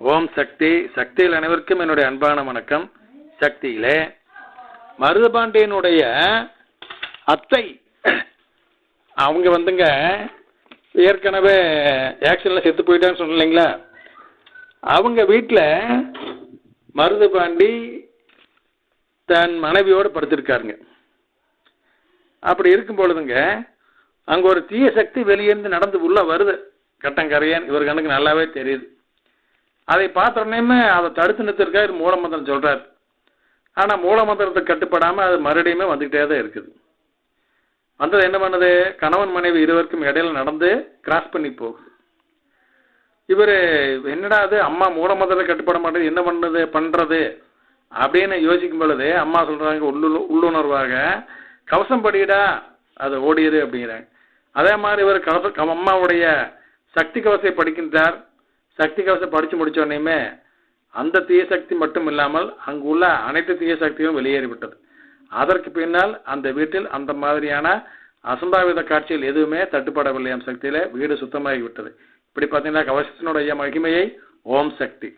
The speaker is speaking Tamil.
ஓம் சக்தி. சக்தியில் அனைவருக்கும் என்னுடைய அன்பான வணக்கம். சக்தியிலே மருதுபாண்டியனுடைய அத்தை அவங்க வந்துங்க ஏற்கனவே ஆக்சிடென்ட்ல செத்து போயிட்டான்னு சொன்னீங்களா, அவங்க வீட்டில் மருதுபாண்டி தன் மனைவியோடு படுத்திருக்காருங்க. அப்படி இருக்கும் பொழுதுங்க அங்கே ஒரு தீய சக்தி வெளியேந்து நடந்து உள்ள வருது. கட்டங்கரையன் இவர் கண்ணுக்கு நல்லாவே தெரியுது. அதை பார்த்தோன்னே அதை தடுத்து நிறுத்திருக்காரு. மூலமந்திரம் சொல்றாரு. ஆனால் மூலமந்திரத்தை கட்டுப்படாமல் அது மறுபடியுமே வந்துகிட்டே தான் இருக்குது. வந்தது என்ன பண்ணுது, கணவன் மனைவி இருவருக்கும் இடையில நடந்து கிராஸ் பண்ணி போகுது. இவர் என்னடா அது, அம்மா மூலமந்திரத்தை கட்டுப்பட மாட்டேது, என்ன பண்றது அப்படின்னு யோசிக்கும் பொழுது அம்மா சொல்றாங்க உள்ளுணர்வாக, கவசம் படிடா அதை ஓடிடு அப்படிங்கிறாங்க. அதே மாதிரி இவர் அம்மாவுடைய சக்தி கவசத்தை படிக்கின்றார். சக்தி கவசம் படித்து முடிச்ச உடனேயுமே அந்த தீய சக்தி மட்டும் இல்லாமல் அங்குள்ள அனைத்து தீய சக்திகளும் வெளியேறிவிட்டது. அதற்கு பின்னால் அந்த வீட்டில் அந்த மாதிரியான அசம்பாவித காட்சிகள் எதுவுமே தட்டுப்படவில்லை. சக்தியில வீடு சுத்தமாகிவிட்டது. இப்படி பார்த்தீங்கன்னா கவசத்தினுடைய மகிமையை ஓம் சக்தி.